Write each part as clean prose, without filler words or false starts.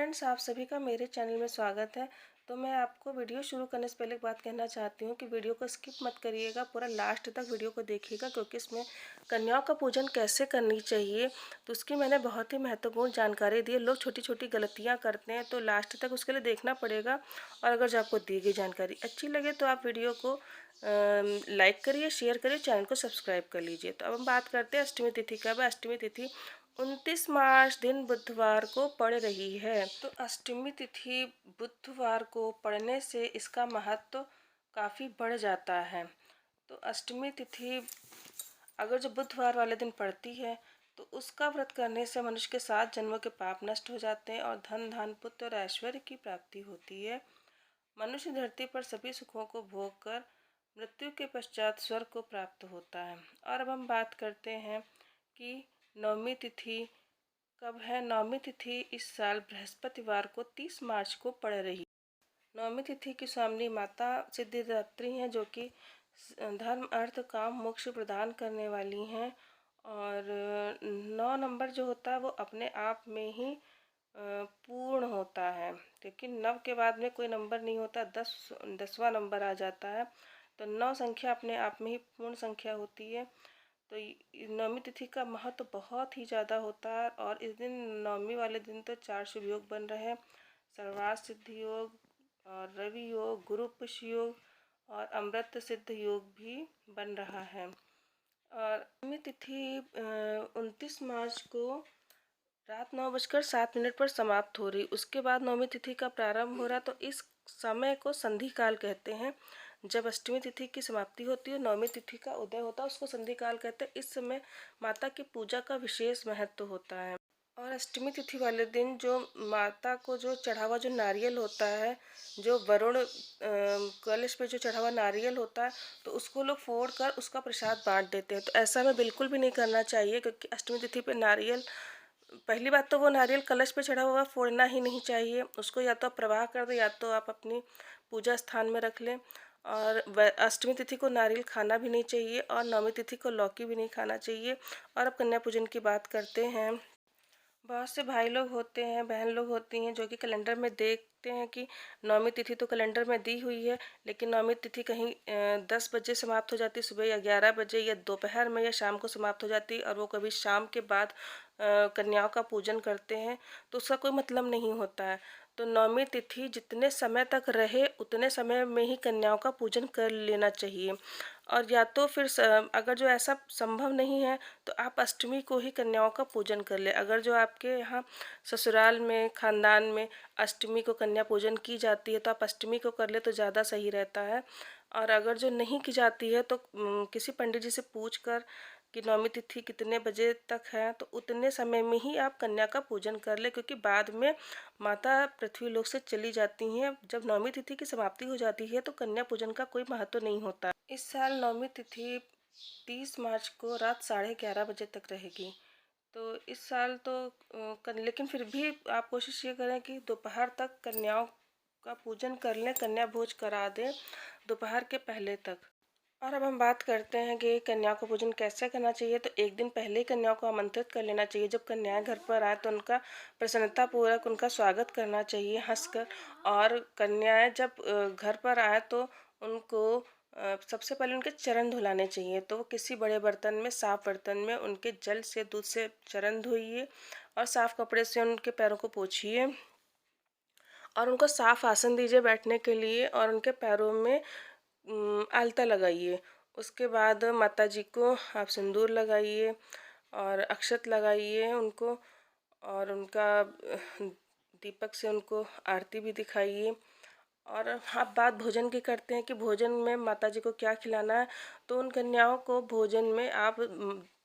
Friends, आप सभी का मेरे चैनल में स्वागत है। तो मैं आपको वीडियो शुरू करने से पहले एक बात कहना चाहती हूँ कि वीडियो को स्किप मत करिएगा, पूरा लास्ट तक वीडियो को देखिएगा, क्योंकि इसमें कन्याओं का पूजन कैसे करनी चाहिए तो उसकी मैंने बहुत ही महत्वपूर्ण जानकारी दी है। लोग छोटी छोटी गलतियाँ करते हैं, तो लास्ट तक उसके लिए देखना पड़ेगा। और अगर जो आपको दी गई जानकारी अच्छी लगे तो आप वीडियो को लाइक करिए, शेयर करिए, चैनल को सब्सक्राइब कर लीजिए। तो अब हम बात करते हैं अष्टमी तिथि का। अष्टमी तिथि 29 मार्च दिन बुधवार को पड़ रही है। तो अष्टमी तिथि बुधवार को पड़ने से इसका महत्व काफ़ी बढ़ जाता है। तो अष्टमी तिथि अगर जो बुधवार वाले दिन पड़ती है तो उसका व्रत करने से मनुष्य के 7 जन्मों के पाप नष्ट हो जाते हैं और धन धान पुत्र और ऐश्वर्य की प्राप्ति होती है। मनुष्य धरती पर सभी सुखों को भोग कर मृत्यु के पश्चात स्वर्ग को प्राप्त होता है। और अब हम बात करते हैं कि नवमी तिथि कब है। नवमी तिथि इस साल बृहस्पतिवार को 30 मार्च को पड़ रही है। नवमी तिथि की स्वामिनी माता सिद्धिदात्री हैं, जो कि धर्म अर्थ काम मोक्ष प्रदान करने वाली हैं। और 9 नंबर जो होता है वो अपने आप में ही पूर्ण होता है, क्योंकि 9 के बाद में कोई नंबर नहीं होता, 10वां नंबर आ जाता है। तो 9 संख्या अपने आप में ही पूर्ण संख्या होती है। तो नवमी तिथि का महत्व बहुत ही ज़्यादा होता है। और इस दिन नवमी वाले दिन तो 4 शुभ योग बन रहे हैं। सर्वार्थ सिद्धि योग और रवि योग, गुरु पुष्य योग और अमृत सिद्ध योग भी बन रहा है। और नवमी तिथि 29 मार्च को रात 9:07 पर समाप्त हो रही। उसके बाद नवमी तिथि का प्रारंभ हो रहा। तो इस समय को संधि काल कहते हैं। जब अष्टमी तिथि की समाप्ति होती है, नवमी तिथि का उदय होता है, उसको संधि काल कहते हैं। इस समय माता की पूजा का विशेष महत्व होता है। और अष्टमी तिथि वाले दिन जो माता को जो चढ़ा हुआ जो नारियल होता है, जो वरुण कलश पे जो चढ़ा हुआ नारियल होता है, तो उसको लोग फोड़ कर उसका प्रसाद बांट देते हैं। तो ऐसा हमें बिल्कुल भी नहीं करना चाहिए, क्योंकि अष्टमी तिथि पे नारियल, पहली बात तो वो नारियल कलश पे चढ़ा हुआ फोड़ना ही नहीं चाहिए। उसको या तो आप प्रवाह कर दो या तो आप अपनी पूजा स्थान में रख लें। और अष्टमी तिथि को नारियल खाना भी नहीं चाहिए और नवमी तिथि को लौकी भी नहीं खाना चाहिए। और अब कन्या पूजन की बात करते हैं। बहुत से भाई लोग होते हैं, बहन लोग होती हैं, जो कि कैलेंडर में देखते हैं कि नवमी तिथि तो कैलेंडर में दी हुई है, लेकिन नवमी तिथि कहीं 10 बजे समाप्त हो जाती, सुबह या 11 बजे या दोपहर में या शाम को समाप्त हो जाती। और वो कभी शाम के बाद कन्याओं का पूजन करते हैं, तो उसका कोई मतलब नहीं होता है। तो नवमी तिथि जितने समय तक रहे उतने समय में ही कन्याओं का पूजन कर लेना चाहिए। और या तो फिर अगर जो ऐसा संभव नहीं है तो आप अष्टमी को ही कन्याओं का पूजन कर ले। अगर जो आपके यहाँ ससुराल में, खानदान में अष्टमी को कन्या पूजन की जाती है तो आप अष्टमी को कर ले तो ज़्यादा सही रहता है। और अगर जो नहीं की जाती है तो किसी पंडित जी से पूछ कर कि नवमी तिथि कितने बजे तक है, तो उतने समय में ही आप कन्या का पूजन कर ले, क्योंकि बाद में माता पृथ्वी लोक से चली जाती हैं। जब नवमी तिथि की समाप्ति हो जाती है तो कन्या पूजन का कोई महत्व नहीं होता। इस साल नवमी तिथि 30 मार्च को रात 11:30 बजे तक रहेगी। तो इस साल तो लेकिन फिर भी आप कोशिश ये करें कि दोपहर तक कन्याओं का पूजन कर लें, कन्या भोज करा दें दोपहर के पहले तक। और अब हम बात करते हैं कि कन्या को पूजन कैसे करना चाहिए। तो एक दिन पहले ही कन्याओं को आमंत्रित कर लेना चाहिए। जब कन्याएं घर पर आए तो उनका प्रसन्नतापूर्वक उनका स्वागत करना चाहिए हंसकर। और कन्याएं जब घर पर आए तो उनको सबसे पहले उनके चरण धुलाने चाहिए। तो वो किसी बड़े बर्तन में, साफ बर्तन में उनके जल से, दूध से चरण धोइए और साफ कपड़े से उनके पैरों को पोंछिए और उनको साफ आसन दीजिए बैठने के लिए और उनके पैरों में आलता लगाइए। उसके बाद माता जी को आप सिंदूर लगाइए और अक्षत लगाइए उनको, और उनका दीपक से उनको आरती भी दिखाइए। और आप बात भोजन की करते हैं कि भोजन में माता जी को क्या खिलाना है। तो उन कन्याओं को भोजन में आप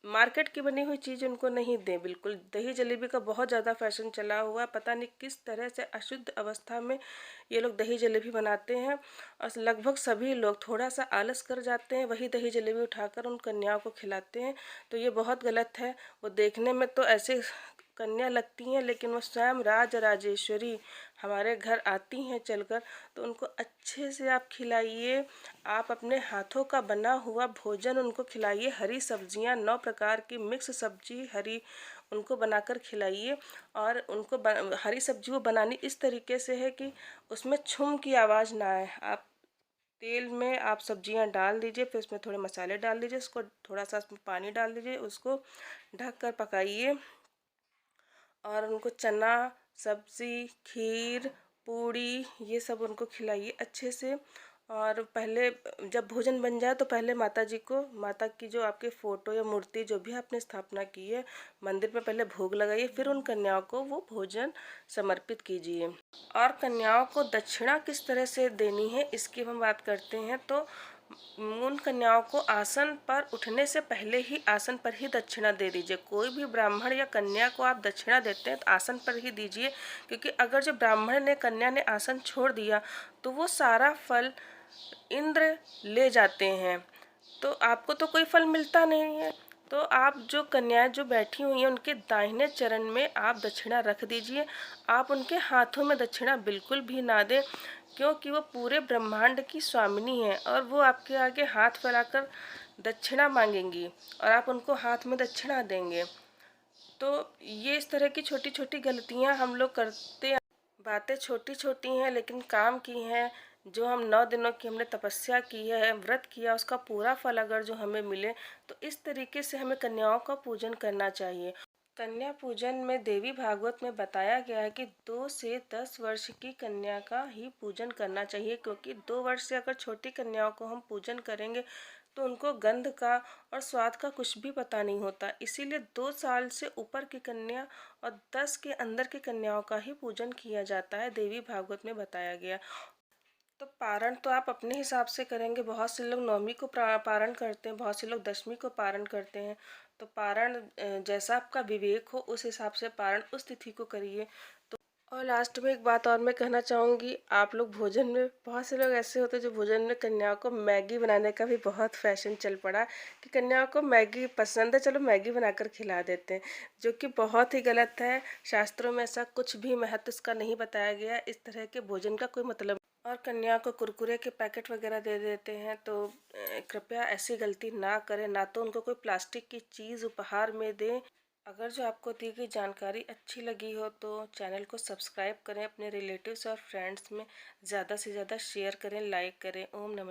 मार्केट की बनी हुई चीज़ उनको नहीं दें बिल्कुल। दही जलेबी का बहुत ज़्यादा फैशन चला हुआ है, पता नहीं किस तरह से अशुद्ध अवस्था में ये लोग दही जलेबी बनाते हैं। और लगभग सभी लोग थोड़ा सा आलस कर जाते हैं, वही दही जलेबी उठाकर उन कन्याओं को खिलाते हैं। तो ये बहुत गलत है। वो देखने में तो ऐसे कन्या लगती हैं, लेकिन वो स्वयं राज राजेश्वरी हमारे घर आती हैं चलकर, तो उनको अच्छे से आप खिलाइए। आप अपने हाथों का बना हुआ भोजन उनको खिलाइए। हरी सब्जियां 9 प्रकार की मिक्स सब्जी हरी उनको बनाकर खिलाइए। और उनको हरी सब्जी वो बनानी इस तरीके से है कि उसमें छुम की आवाज़ ना आए। आप तेल में आप सब्जियां डाल दीजिए, फिर उसमें थोड़े मसाले डाल दीजिए, उसको थोड़ा सा उसमें पानी डाल दीजिए, उसको ढक कर पकाइए। और उनको चना सब्ज़ी खीर पूड़ी ये सब उनको खिलाइए अच्छे से। और पहले जब भोजन बन जाए तो पहले माता जी को, माता की जो आपकी फ़ोटो या मूर्ति जो भी आपने स्थापना की है मंदिर में, पहले भोग लगाइए, फिर उन कन्याओं को वो भोजन समर्पित कीजिए। और कन्याओं को दक्षिणा किस तरह से देनी है इसकी हम बात करते हैं। तो उन कन्याओं को आसन पर उठने से पहले ही आसन पर ही दक्षिणा दे दीजिए। कोई भी ब्राह्मण या कन्या को आप दक्षिणा देते हैं तो आसन पर ही दीजिए, क्योंकि अगर जो ब्राह्मण ने कन्या ने आसन छोड़ दिया तो वो सारा फल इंद्र ले जाते हैं, तो आपको तो कोई फल मिलता नहीं है। तो आप जो कन्याएं जो बैठी हुई हैं उनके दाहिने चरण में आप दक्षिणा रख दीजिए। आप उनके हाथों में दक्षिणा बिल्कुल भी ना दें, क्योंकि वो पूरे ब्रह्मांड की स्वामिनी है और वो आपके आगे हाथ फैलाकर दक्षिणा मांगेंगी और आप उनको हाथ में दक्षिणा देंगे। तो ये इस तरह की छोटी छोटी गलतियां हम लोग करते हैं। बातें छोटी छोटी हैं लेकिन काम की हैं। जो हम 9 दिनों की हमने तपस्या की है, व्रत किया, उसका पूरा फल अगर जो हमें मिले, तो इस तरीके से हमें कन्याओं का पूजन करना चाहिए। कन्या पूजन में देवी भागवत में बताया गया है कि 2 से 10 वर्ष की कन्या का ही पूजन करना चाहिए, क्योंकि 2 वर्ष से अगर छोटी कन्याओं को हम पूजन करेंगे तो उनको गंध का और स्वाद का कुछ भी पता नहीं होता। इसीलिए 2 साल से ऊपर की कन्या और 10 के अंदर की कन्याओं का ही पूजन किया जाता है, देवी भागवत में बताया गया। तो पारण तो आप अपने हिसाब से करेंगे। बहुत से लोग नवमी को पारण करते हैं, बहुत से लोग दशमी को पारण करते हैं। तो पारण जैसा आपका विवेक हो उस हिसाब से पारण उस तिथि को करिए। तो और लास्ट में एक बात और मैं कहना चाहूँगी, आप लोग भोजन में, बहुत से लोग ऐसे होते हैं जो भोजन में कन्याओं को मैगी बनाने का भी बहुत फैशन चल पड़ा कि कन्याओं को मैगी पसंद है, चलो मैगी बनाकर खिला देते हैं, जो कि बहुत ही गलत है। शास्त्रों में ऐसा कुछ भी महत्व इसका नहीं बताया गया। इस तरह के भोजन का कोई मतलब। और कन्या को कुरकुरे के पैकेट वगैरह दे देते हैं, तो कृपया ऐसी गलती ना करें। ना तो उनको कोई प्लास्टिक की चीज़ उपहार में दें। अगर जो आपको दी गई जानकारी अच्छी लगी हो तो चैनल को सब्सक्राइब करें, अपने रिलेटिव्स और फ्रेंड्स में ज़्यादा से ज़्यादा शेयर करें, लाइक करें। ओम नमः।